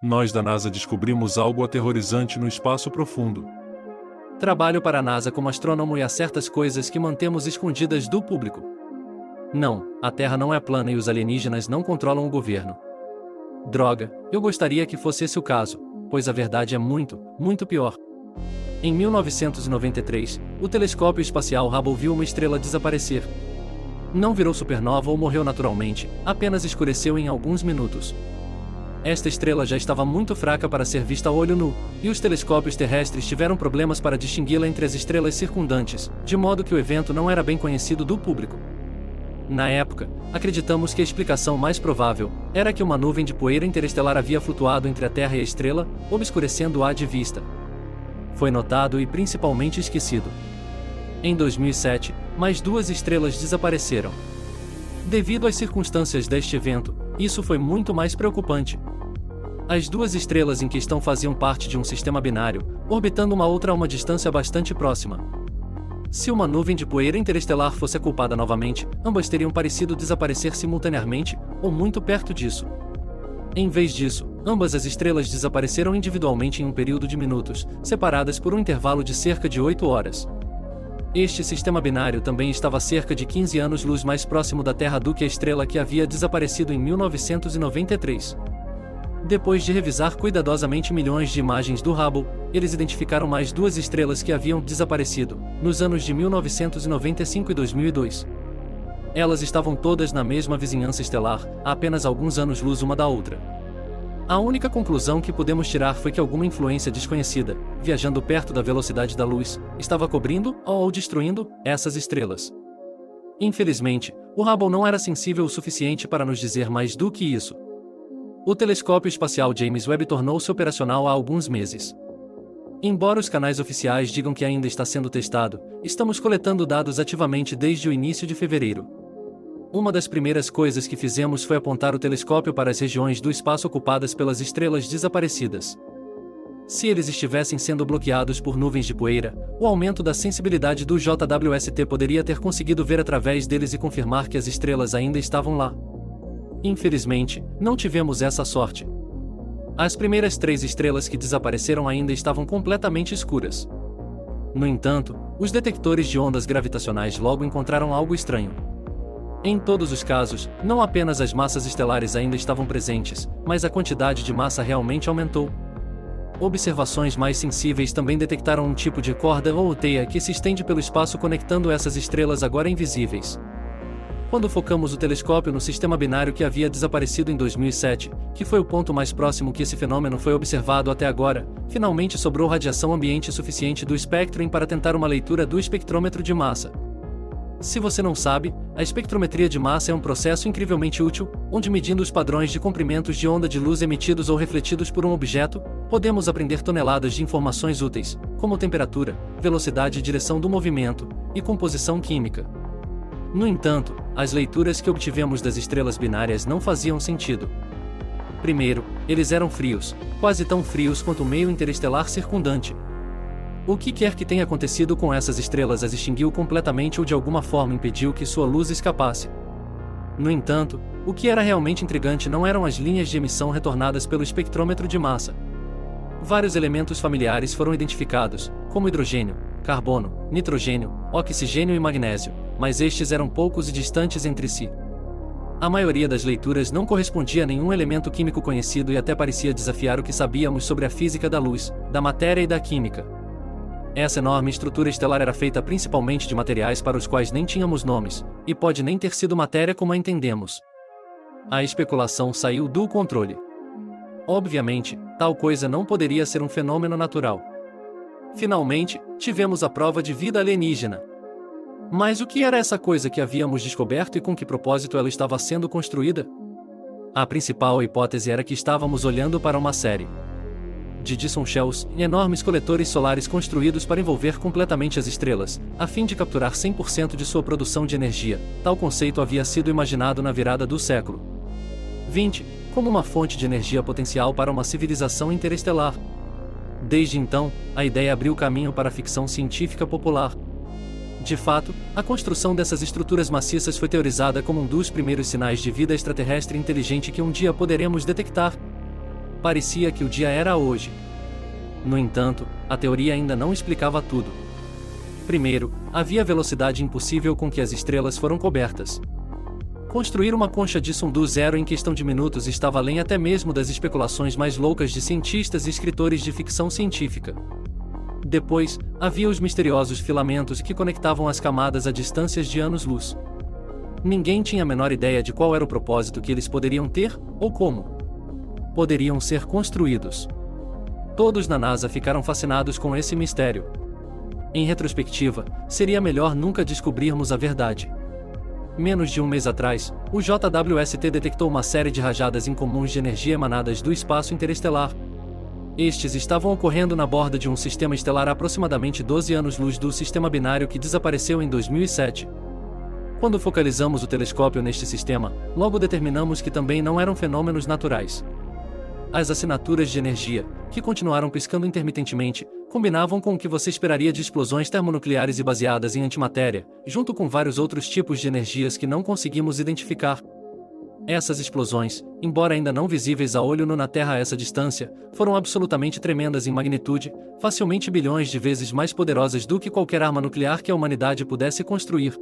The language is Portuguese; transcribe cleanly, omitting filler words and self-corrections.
Nós da NASA descobrimos algo aterrorizante no espaço profundo. Trabalho para a NASA como astrônomo e há certas coisas que mantemos escondidas do público. Não, a Terra não é plana e os alienígenas não controlam o governo. Droga, eu gostaria que fosse esse o caso, pois a verdade é muito, muito pior. Em 1993, o telescópio espacial Hubble viu uma estrela desaparecer. Não virou supernova ou morreu naturalmente, apenas escureceu em alguns minutos. Esta estrela já estava muito fraca para ser vista a olho nu, e os telescópios terrestres tiveram problemas para distingui-la entre as estrelas circundantes, de modo que o evento não era bem conhecido do público. Na época, acreditamos que a explicação mais provável era que uma nuvem de poeira interestelar havia flutuado entre a Terra e a estrela, obscurecendo-a de vista. Foi notado e principalmente esquecido. Em 2007, mais 2 estrelas desapareceram. Devido às circunstâncias deste evento, isso foi muito mais preocupante. As 2 estrelas em questão faziam parte de um sistema binário, orbitando uma outra a uma distância bastante próxima. Se uma nuvem de poeira interestelar fosse a culpada novamente, ambas teriam parecido desaparecer simultaneamente, ou muito perto disso. Em vez disso, ambas as estrelas desapareceram individualmente em um período de minutos, separadas por um intervalo de cerca de 8 horas. Este sistema binário também estava cerca de 15 anos-luz mais próximo da Terra do que a estrela que havia desaparecido em 1993. Depois de revisar cuidadosamente milhões de imagens do Hubble, eles identificaram mais 2 estrelas que haviam desaparecido, nos anos de 1995 e 2002. Elas estavam todas na mesma vizinhança estelar, a apenas alguns anos-luz uma da outra. A única conclusão que podemos tirar foi que alguma influência desconhecida, viajando perto da velocidade da luz, estava cobrindo ou destruindo essas estrelas. Infelizmente, o Hubble não era sensível o suficiente para nos dizer mais do que isso. O telescópio espacial James Webb tornou-se operacional há alguns meses. Embora os canais oficiais digam que ainda está sendo testado, estamos coletando dados ativamente desde o início de fevereiro. Uma das primeiras coisas que fizemos foi apontar o telescópio para as regiões do espaço ocupadas pelas estrelas desaparecidas. Se eles estivessem sendo bloqueados por nuvens de poeira, o aumento da sensibilidade do JWST poderia ter conseguido ver através deles e confirmar que as estrelas ainda estavam lá. Infelizmente, não tivemos essa sorte. As primeiras 3 estrelas que desapareceram ainda estavam completamente escuras. No entanto, os detectores de ondas gravitacionais logo encontraram algo estranho. Em todos os casos, não apenas as massas estelares ainda estavam presentes, mas a quantidade de massa realmente aumentou. Observações mais sensíveis também detectaram um tipo de corda ou teia que se estende pelo espaço conectando essas estrelas agora invisíveis. Quando focamos o telescópio no sistema binário que havia desaparecido em 2007, que foi o ponto mais próximo que esse fenômeno foi observado até agora, finalmente sobrou radiação ambiente suficiente do espectro para tentar uma leitura do espectrômetro de massa. Se você não sabe, a espectrometria de massa é um processo incrivelmente útil, onde medindo os padrões de comprimentos de onda de luz emitidos ou refletidos por um objeto, podemos aprender toneladas de informações úteis, como temperatura, velocidade e direção do movimento, e composição química. No entanto, as leituras que obtivemos das estrelas binárias não faziam sentido. Primeiro, eles eram frios, quase tão frios quanto o meio interestelar circundante. O que quer que tenha acontecido com essas estrelas as extinguiu completamente ou de alguma forma impediu que sua luz escapasse. No entanto, o que era realmente intrigante não eram as linhas de emissão retornadas pelo espectrômetro de massa. Vários elementos familiares foram identificados, como hidrogênio, carbono, nitrogênio, oxigênio e magnésio, mas estes eram poucos e distantes entre si. A maioria das leituras não correspondia a nenhum elemento químico conhecido e até parecia desafiar o que sabíamos sobre a física da luz, da matéria e da química. Essa enorme estrutura estelar era feita principalmente de materiais para os quais nem tínhamos nomes, e pode nem ter sido matéria como a entendemos. A especulação saiu do controle. Obviamente, tal coisa não poderia ser um fenômeno natural. Finalmente, tivemos a prova de vida alienígena. Mas o que era essa coisa que havíamos descoberto e com que propósito ela estava sendo construída? A principal hipótese era que estávamos olhando para uma série de Dyson Shells, enormes coletores solares construídos para envolver completamente as estrelas, a fim de capturar 100% de sua produção de energia. Tal conceito havia sido imaginado na virada do século XX, como uma fonte de energia potencial para uma civilização interestelar. Desde então, a ideia abriu caminho para a ficção científica popular. De fato, a construção dessas estruturas maciças foi teorizada como um dos primeiros sinais de vida extraterrestre inteligente que um dia poderemos detectar. Parecia que o dia era hoje. No entanto, a teoria ainda não explicava tudo. Primeiro, havia a velocidade impossível com que as estrelas foram cobertas. Construir uma concha de som do zero em questão de minutos estava além até mesmo das especulações mais loucas de cientistas e escritores de ficção científica. Depois, havia os misteriosos filamentos que conectavam as camadas a distâncias de anos-luz. Ninguém tinha a menor ideia de qual era o propósito que eles poderiam ter, ou como poderiam ser construídos. Todos na NASA ficaram fascinados com esse mistério. Em retrospectiva, seria melhor nunca descobrirmos a verdade. Menos de um mês atrás, o JWST detectou uma série de rajadas incomuns de energia emanadas do espaço interestelar. Estes estavam ocorrendo na borda de um sistema estelar a aproximadamente 12 anos-luz do sistema binário que desapareceu em 2007. Quando focalizamos o telescópio neste sistema, logo determinamos que também não eram fenômenos naturais. As assinaturas de energia, que continuaram piscando intermitentemente, combinavam com o que você esperaria de explosões termonucleares e baseadas em antimatéria, junto com vários outros tipos de energias que não conseguimos identificar. Essas explosões, embora ainda não visíveis a olho nu na Terra a essa distância, foram absolutamente tremendas em magnitude, facilmente bilhões de vezes mais poderosas do que qualquer arma nuclear que a humanidade pudesse construir.